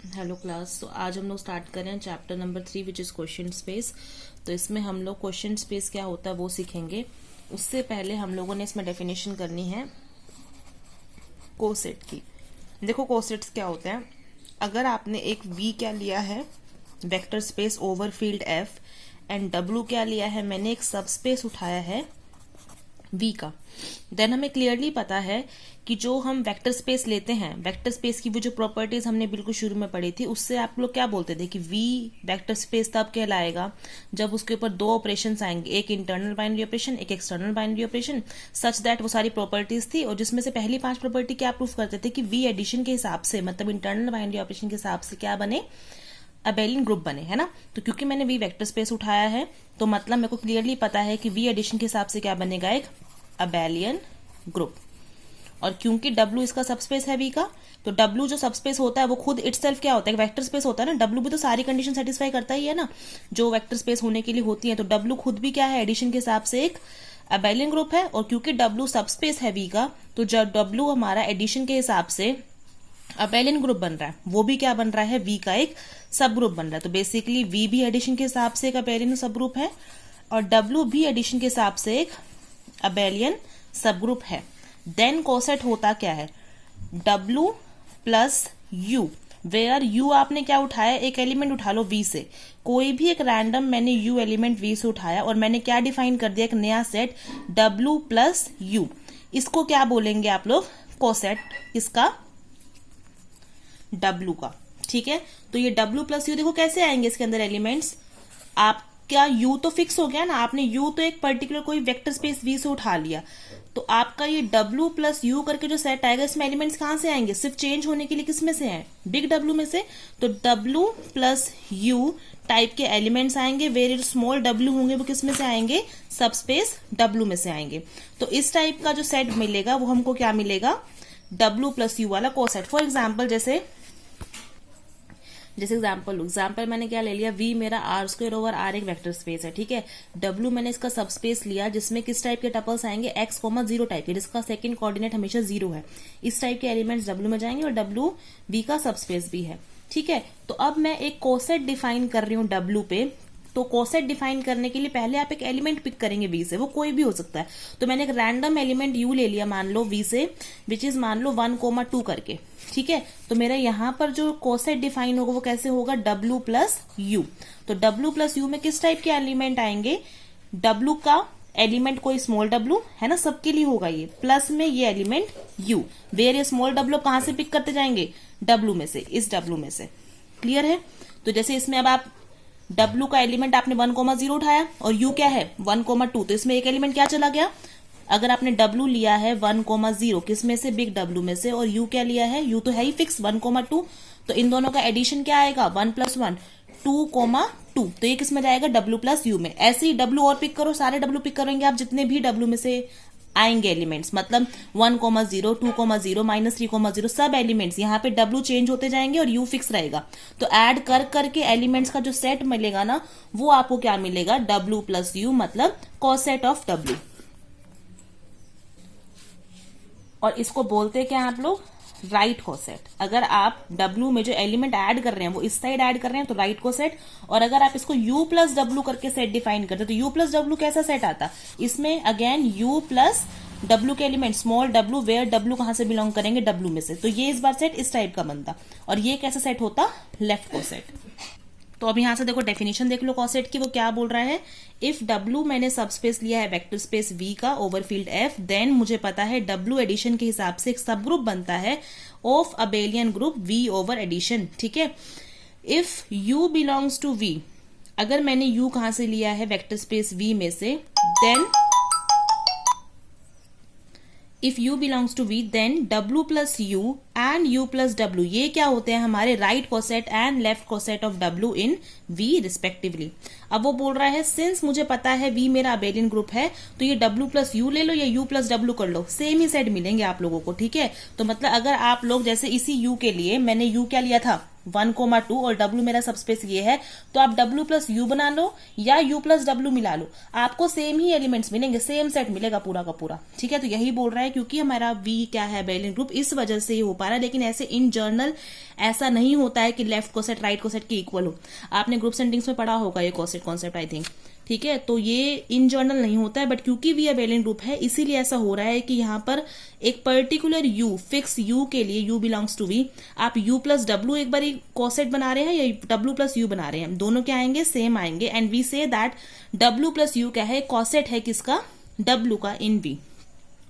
Hello class. तो आज हम लोग स्टार्ट कर रहे हैं chapter number 3 which is question space. तो इसमें हम लोग क्वेश्चन स्पेस क्या होता है वो सीखेंगे। उससे पहले हम लोगों ने इसमें डेफिनेशन करनी है कोसेट की। देखो कोसेट्स क्या होते हैं। अगर आपने एक वी क्या लिया है vector space over field F and W क्या लिया है, मैंने एक सब स्पेस उठाया है वी का, देन हमें क्लियरली पता है कि जो हम वेक्टर स्पेस लेते हैं, वेक्टर स्पेस की वो जो प्रॉपर्टीज हमने बिल्कुल शुरू में पढ़ी थी, उससे आप लोग क्या बोलते थे कि वी वेक्टर स्पेस तब कहलाएगा जब उसके ऊपर दो ऑपरेशंस आएंगे, एक इंटरनल बाइनरी ऑपरेशन, एक external binary operation, such that वो सारी प्रॉपर्टीज थी। और जिसमें से पहली 5 प्रॉपर्टी क्या प्रूफ करते थे कि वी एडिशन के हिसाब से, मतलब इंटरनल बाइनरी ऑपरेशन के हिसाब से क्या बने, अबेलियन ग्रुप बने, है ना। तो क्योंकि मैंने वी वेक्टर स्पेस उठाया है तो मतलब मेरे को क्लियरली पता है कि वी एडिशन के हिसाब से क्या बनेगा, एक अबेलियन ग्रुप। और क्योंकि W इसका सबस्पेस है V का, तो W जो सबस्पेस होता है वो खुद इटसेल्फ क्या होता है, वेक्टर स्पेस होता है ना। W भी तो सारी कंडीशन सेटिस्फाई करता ही है ना जो वेक्टर स्पेस होने के लिए होती है। तो W खुद भी क्या है, एडिशन के हिसाब से एक अबेलियन ग्रुप है। और क्योंकि W सबस्पेस है V का, तो जब W हमारा एडिशन के हिसाब से अबेलियन ग्रुप बन रहा है, वो भी क्या बन रहा है, V का एक सब ग्रुप बन रहा है। तो बेसिकली V भी एडिशन के हिसाब से एक अबेलियन सब ग्रुप है और W भी एडिशन के हिसाब से एक अबेलियन सब ग्रुप है। देन कोसेट होता क्या है, W plus U, where U आपने क्या उठाया, एक एलिमेंट उठा लो V से, कोई भी एक रैंडम मैंने U एलिमेंट V से उठाया और मैंने क्या डिफाइन कर दिया, एक नया सेट W प्लस U। इसको क्या बोलेंगे आप लोग, कोसेट इसका W का, ठीक है। तो ये W प्लस U देखो कैसे आएंगे इसके अंदर एलिमेंट्स, आपका U तो फिक्स हो गया ना, आपने U तो एक पर्टिकुलर कोई वेक्टर स्पेस V से उठा लिया, तो आपका ये W प्लस U करके जो सेट आएगा इसमें एलिमेंट्स कहां से आएंगे, सिर्फ चेंज होने के लिए किस में से हैं, बिग W में से। तो W प्लस U टाइप के एलिमेंट्स आएंगे, वेर स्मॉल W होंगे वो किस में से आएंगे, सबस्पेस W में से आएंगे। तो इस टाइप का जो सेट मिलेगा वो हमको क्या मिलेगा, W प्लस U वाला कोसेट। फॉर एग्जाम्पल जैसे एग्जाम्पल मैंने क्या ले लिया, V मेरा R स्क्वायर ओवर R एक वेक्टर स्पेस है, ठीक है। W मैंने इसका सब स्पेस लिया जिसमें किस टाइप के टपल्स आएंगे, x, 0 टाइप के, जिसका सेकंड कोऑर्डिनेट हमेशा 0 है। इस टाइप के एलिमेंट्स W में जाएंगे और W V का सब स्पेस भी है, ठीक है। तो अब मैं एक कोसेट डिफाइन कर रही हूँ W पे। तो कोसेट डिफाइन करने के लिए पहले आप एक एलिमेंट पिक करेंगे V से, वो कोई भी हो सकता है। तो मैंने एक रैंडम एलिमेंट U ले लिया मान लो V से, विच इज मान लो 1, 2 करके, ठीक है। तो मेरा यहाँ पर जो कोसेट डिफाइन होगा वो कैसे होगा, W प्लस U। तो W प्लस U में किस टाइप के एलिमेंट आएंगे, W का एलिमेंट कोई स्मॉल W है ना, सबके लिए होगा ये, प्लस में ये एलिमेंट U, वेर ये स्मॉल W कहां से पिक करते जाएंगे, W में से, इस W में से। क्लियर है। तो जैसे इसमें अब आप W का एलिमेंट आपने 1, 0 उठाया और U क्या है 1, 2, तो इसमें एक एलिमेंट क्या चला गया, अगर आपने W लिया है 1, 0 किस में से, बिग W में से, और U क्या लिया है, U तो है ही फिक्स 1, 2, तो इन दोनों का एडिशन क्या आएगा 1 + 1, 2, 2, तो ये किस में जाएगा, W प्लस U में। ऐसे ही W और पिक करो, सारे W पिक करेंगे आप जितने भी W में से आएंगे एलिमेंट्स, मतलब 1, 0, 2, 0, -3, 0, सब एलिमेंट्स यहाँ पे W चेंज होते जाएंगे और U फिक्स रहेगा। तो ऐड कर करके एलिमेंट्स का जो सेट मिलेगा ना, वो आपको क्या मिलेगा, W प्लस U, मतलब कोसेट ऑफ W। और इसको बोलते हैं क्या आप लोग, राइट कोसेट। अगर आप W में जो एलिमेंट ऐड कर रहे हैं वो इस साइड ऐड कर रहे हैं तो राइट कोसेट, और अगर आप इसको U प्लस W करके सेट डिफाइन करते तो U प्लस W कैसा सेट आता, इसमें अगेन U प्लस W के element small W, where W कहां से बिलोंग करेंगे, W में से। तो ये इस बार सेट इस टाइप का बनता, और ये कैसा सेट होता, लेफ्ट कोसेट। तो अब यहां से देखो डेफिनेशन देख लो कोसेट की, वो क्या बोल रहा है, इफ W मैंने सबस्पेस लिया है वेक्टर स्पेस V का ओवर फील्ड F, देन मुझे पता है W एडिशन के हिसाब से एक सब ग्रुप बनता है of abelian group V over addition, ठीक है। If U belongs to V, अगर मैंने U कहां से लिया है, वेक्टर स्पेस V में से, then if U belongs to V, then W plus U and U plus W, ये क्या होते हैं हमारे right coset and left coset of W in V respectively. अब वो बोल रहा है सिंस मुझे पता है V मेरा अबेलियन ग्रुप है, तो ये W प्लस U ले लो या U प्लस W कर लो, सेम ही सेट मिलेंगे आप लोगों को, ठीक है। तो मतलब अगर आप लोग जैसे इसी U के लिए मैंने U क्या लिया था 1,2 और W मेरा सबस्पेस ये है, तो आप W प्लस U बना लो या U प्लस W मिला लो, आपको सेम ही एलिमेंट्स मिलेंगे, सेम सेट मिलेगा पूरा का पूरा। ठीक है, तो यही बोल रहा है क्योंकि हमारा V क्या है बेलियन ग्रुप, इस वजह से ये हो पा रहा है। लेकिन ऐसे इन जनरल ऐसा नहीं होता है कि लेफ्ट कोसेट राइट कोसेट के इक्वल हो। आपने ग्रुप सेंटिंग्स में पढ़ा होगा ये कोसेट कॉन्सेप्ट आई थिंक। ठीक है, तो ये इन जनरल नहीं होता है, बट क्योंकि वी अबेलियन ग्रुप है इसीलिए ऐसा हो रहा है कि यहाँ पर एक पर्टिकुलर यू, फिक्स यू के लिए, यू बिलोंग्स टू वी, आप यू प्लस डब्ल्यू एक बार कोसेट बना रहे हैं या डब्ल्यू प्लस यू बना रहे हैं, दोनों क्या आएंगे, सेम आएंगे। And we say that W plus U क्या है, कोसेट है किसका, डब्ल्यू का इन वी।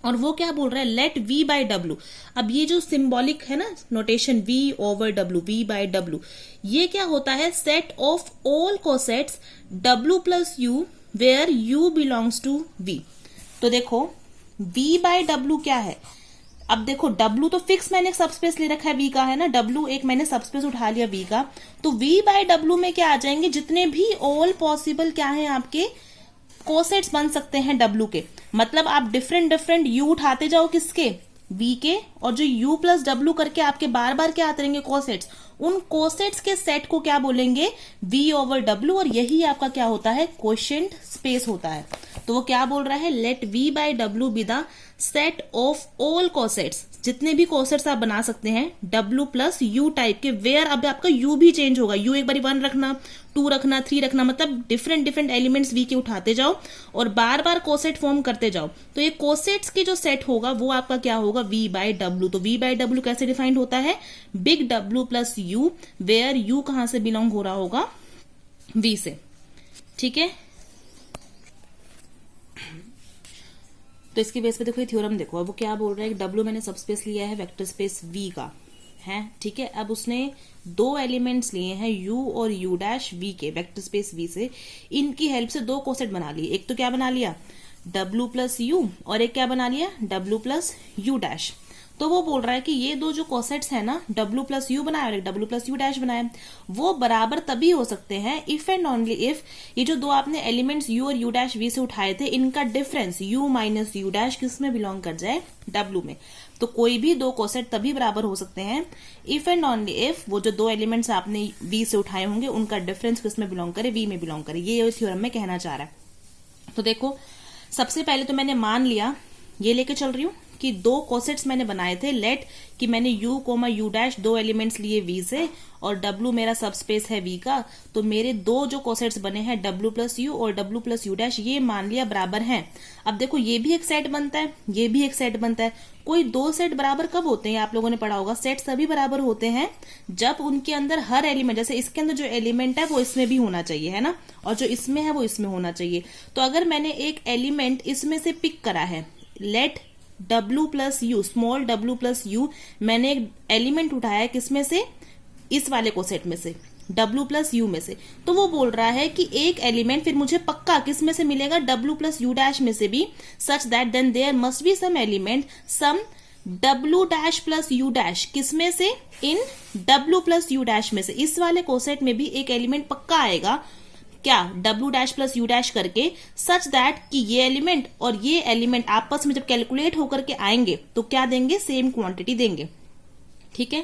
और वो क्या बोल रहा है, लेट v बाय डब्ल्यू। अब ये जो सिंबॉलिक है ना notation v over w, v by w, ये क्या होता है, set of all cosets w plus u where u belongs to v। तो देखो v बाय w क्या है, अब देखो w तो फिक्स मैंने सबस्पेस ले रखा है v का, है ना, w एक मैंने सबस्पेस उठा लिया v का, तो v बाय w में क्या आ जाएंगे, जितने भी ऑल पॉसिबल क्या है आपके कोसेट्स बन सकते हैं W के। मतलब आप डिफरेंट डिफरेंट U उठाते जाओ किसके, V के, और जो U प्लस W करके आपके बार बार क्या आते रहेंगे कोसेट्स, उन कोसेट्स के सेट को क्या बोलेंगे, V ओवर W, और यही आपका क्या होता है, क्वोशिएंट स्पेस होता है। तो वो क्या बोल रहा है, let V by W be the set of all cosets, जितने भी कोसेट्स आप बना सकते हैं W प्लस U टाइप के, वेयर अब आपका U भी चेंज होगा, U एक बार 1 रखना, 2 रखना, 3 रखना, मतलब डिफरेंट डिफरेंट एलिमेंट्स V के उठाते जाओ और बार बार कोसेट फॉर्म करते जाओ। तो ये कोसेट्स की जो सेट होगा वो आपका क्या होगा, V बाय W। तो V बाय W कैसे डिफाइंड होता है, big W plus U, where U कहां से बिलोंग हो रहा होगा, V से। ठीक है, तो इसकी बेस पे देखो ये थ्योरम देखो, अब वो क्या बोल रहा है, W मैंने सबस्पेस लिया है वेक्टर स्पेस V का है। ठीक है, अब उसने 2 एलिमेंट्स लिए हैं U और U डैश V के वेक्टर स्पेस V से, इनकी हेल्प से 2 कोसेट बना लिए। एक तो क्या बना लिया, W प्लस U, और एक क्या बना लिया, W प्लस U डैश। तो वो बोल रहा है कि ये 2 जो कोसेट्स है ना, W प्लस U बनाया और एक W प्लस U डैश बनाया, वो बराबर तभी हो सकते हैं इफ एंड ओनली इफ ये जो 2 आपने एलिमेंट्स U और U डैश V से उठाए थे, इनका difference U minus U dash किस में बिलोंग कर जाए, W में। तो कोई भी 2 कोसेट तभी बराबर हो सकते हैं इफ एंड ओनली इफ वो जो 2 एलिमेंट्स आपने V से उठाए होंगे उनका डिफरेंस किस में बिलोंग करे, V में बिलोंग करे। ये थ्योरम में कहना चाह रहा है। तो देखो सबसे पहले तो मैंने मान लिया, ये लेके चल रही हूं कि 2 कोसेट्स मैंने बनाए थे, लेट कि मैंने U comma U dash 2 elements लिए V से और W मेरा सबस्पेस है V का, तो मेरे 2 जो कोसेट्स बने हैं W प्लस U और W प्लस U डैश, ये मान लिया बराबर हैं। अब देखो ये भी एक सेट बनता है, ये भी एक सेट बनता है। कोई 2 सेट बराबर कब होते हैं, आप लोगों ने पढ़ा होगा, सेट तभी बराबर होते हैं जब उनके अंदर हर एलिमेंट, जैसे इसके अंदर जो एलिमेंट है वो इसमें भी होना चाहिए, है ना, और जो इसमें है वो इसमें होना चाहिए। तो अगर मैंने एक एलिमेंट इसमें से पिक करा है, let W plus U, small W plus U, मैंने एक एलिमेंट उठाया है किसमें से, इस वाले कोसेट में से, W प्लस U में से, तो वो बोल रहा है कि एक एलिमेंट फिर मुझे पक्का किस में से मिलेगा, W प्लस U डैश में से भी, such that then there must be some element some W dash plus U dash, किसमें से, in W plus U dash में से। इस वाले कोसेट में भी एक एलिमेंट पक्का आएगा, क्या, W dash plus U dash करके, सच दैट कि ये एलिमेंट और ये एलिमेंट आपस में जब कैलकुलेट होकर के आएंगे तो क्या देंगे, सेम क्वांटिटी देंगे। ठीक है,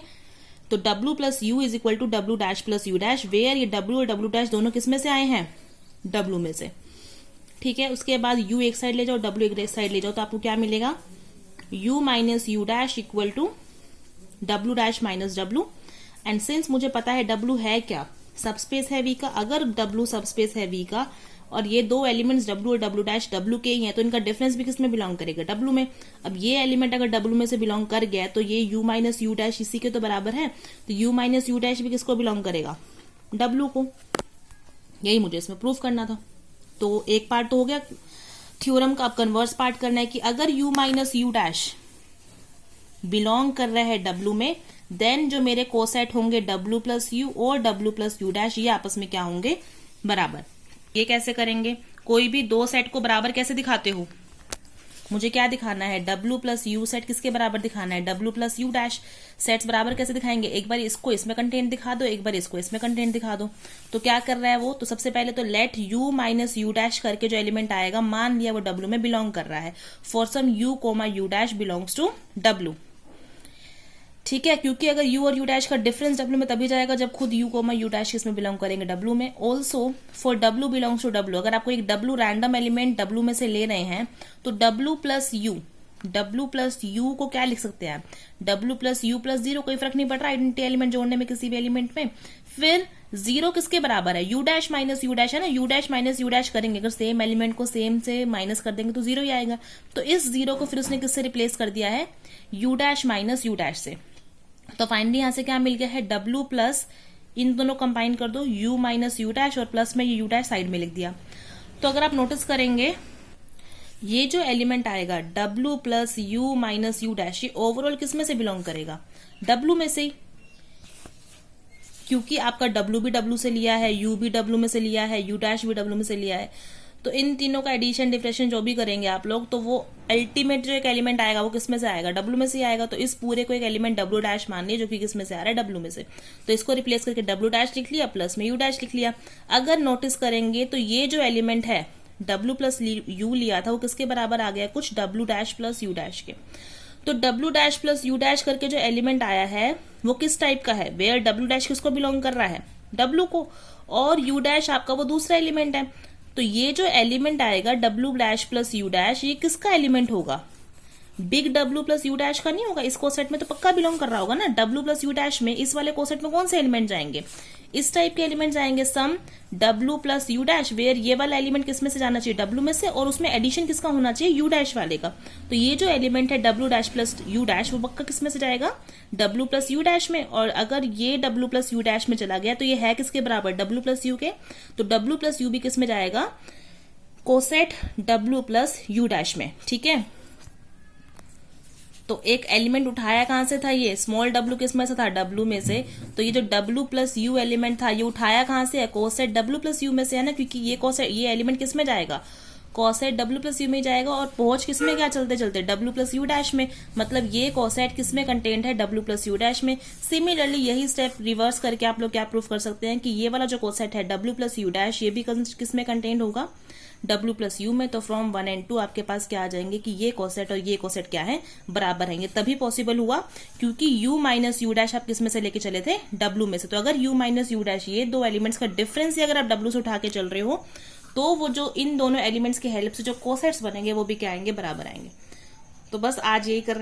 तो W plus U is equal to W dash plus U dash, where ये W और W डैश दोनों किसमें से आए हैं, W में से। ठीक है, उसके बाद U एक साइड ले जाओ, W एक साइड ले जाओ, तो आपको क्या मिलेगा, U minus U dash equal to W dash minus W। And since मुझे पता है W है क्या, सबस्पेस है V का, अगर W सबस्पेस है V का और ये 2 एलिमेंट्स W और W डैश W के ही हैं, तो इनका डिफरेंस भी किसमें बिलोंग करेगा, W में। अब ये एलिमेंट अगर W में से बिलोंग कर गया तो ये U माइनस U डैश इसी के तो बराबर है, तो U माइनस U डैश भी किसको बिलोंग करेगा, W को। यही मुझे इसमें प्रूफ करना था। तो एक पार्ट तो हो गया थ्योरम का, अब कन्वर्स पार्ट करना है कि अगर U minus U dash belong कर रहा है W में, देन जो मेरे कोसेट होंगे W प्लस U और W प्लस U डैश, ये आपस में क्या होंगे, बराबर। ये कैसे करेंगे, कोई भी 2 सेट को बराबर कैसे दिखाते हो, मुझे क्या दिखाना है, W प्लस U सेट किसके बराबर दिखाना है, W plus U dash. Sets बराबर कैसे दिखाएंगे, एक बार इसको इसमें कंटेंट दिखा दो, एक बार इसको इसमें कंटेंट दिखा दो। तो क्या कर रहा है वो, तो सबसे पहले तो let U minus U dash करके जो एलिमेंट आएगा, मान लिया वो W में बिलोंग कर रहा है, for some U comma U dash belongs to W। ठीक है, क्योंकि अगर u और u डैश का डिफरेंस w में तभी जाएगा जब खुद u कोमा u डैश किसमें बिलोंग करेंगे, w में। Also for w belongs to w, अगर आपको एक w रैंडम एलिमेंट w में से ले रहे हैं तो w प्लस u को क्या लिख सकते हैं, w प्लस u प्लस 0, कोई फर्क नहीं पड़ रहा आइडेंटिटी एलिमेंट जोड़ने में किसी भी एलिमेंट में। फिर 0 किसके बराबर है, u dash minus u dash है ना, u dash minus u dash करेंगे, अगर सेम एलिमेंट को सेम से माइनस कर देंगे तो 0 ही आएगा। तो इस 0 को फिर उसने किससे रिप्लेस कर दिया है, u dash minus u dash से। तो फाइनली यहां से क्या मिल गया है, w प्लस, इन दोनों कंबाइन कर दो, u माइनस u डैश, और प्लस में ये u डैश साइड में लिख दिया। तो अगर आप नोटिस करेंगे ये जो एलिमेंट आएगा w plus u minus u dash, ये ओवरऑल किस में से बिलोंग करेगा, w में से, क्योंकि आपका w भी w से लिया है, u भी w में से लिया है, u डैश भी w में से लिया है। तो इन तीनों का एडिशन डिफरेंशिएशन जो भी करेंगे आप लोग, तो वो अल्टीमेट जो एक एलिमेंट आएगा वो किस में से आएगा, w में से ही आएगा। तो इस पूरे को एक एलिमेंट w डैश मान लिया जो कि किस में से आ रहा है, w में से। तो इसको रिप्लेस करके w डैश लिख लिया, प्लस में u डैश लिख लिया। अगर नोटिस करेंगे तो ये जो एलिमेंट है w प्लस u लिया था वो किसके बराबर आ गया, कुछ w dash plus u dash के। तो w dash plus u dash करके जो एलिमेंट आया है वो किस टाइप का है, वेयर w डैश किसको बिलोंग कर रहा है, w को, और u डैश आपका वो दूसरा एलिमेंट है। तो ये जो एलिमेंट आएगा w dash plus u dash, ये किसका एलिमेंट होगा, big W plus U dash का नहीं होगा, इस कोसेट में तो पक्का बिलोंग कर रहा होगा ना। W प्लस यू डैश में, इस वाले कोसेट में कौन से एलिमेंट जाएंगे, इस टाइप के एलिमेंट जाएंगे, some W plus U dash, where ये वाला एलिमेंट किस में से जाना चाहिए, W में से, और उसमें एडिशन किसका होना चाहिए, U डैश वाले का। तो ये जो एलिमेंट है W dash plus U dash, वो पक्का किस में से जाएगा, W प्लस यू डैश में। और अगर ये W प्लस यू डैश में चला गया तो ये है किसके बराबर, W प्लस यू के। तो W प्लस यू भी किस में जाएगा, coset W plus U dash में। ठीक है, तो एक एलिमेंट उठाया कहां से था, ये स्मॉल w किस में से था, w में से। तो ये जो w प्लस यू एलिमेंट था ये उठाया कहां से है, कोसेट w प्लस यू में से है ना, क्योंकि ये कोसेट, ये एलिमेंट किस में जाएगा, कोसेट w प्लस यू में जाएगा। और पहुंच किस में, क्या चलते चलते w प्लस यू डैश में, मतलब ये कोसेट किस में कंटेंट है, w प्लस यू डैश में। सिमिलरली यही स्टेप रिवर्स करके आप लोग क्या प्रूफ कर सकते हैं कि ये वाला जो कोसेट है w प्लस यू डैश, ये भी किस में कंटेंट होगा, W प्लस यू में। तो फ्रॉम 1 and 2 आपके पास क्या आ जाएंगे कि ये कोसेट और ये कोसेट क्या है, बराबर है। ये तभी पॉसिबल हुआ क्योंकि U माइनस यू डैश आप किस में से लेके चले थे, W में से। तो अगर U माइनस यू डैश, ये दो एलिमेंट्स का डिफरेंस ही अगर आप W से उठा के चल रहे हो, तो वो जो इन दोनों एलिमेंट्स की हेल्प से जो कोसेट्स बनेंगे वो भी क्या आएंगे, बराबर आएंगे। तो बस आज यही कर रहे हैं।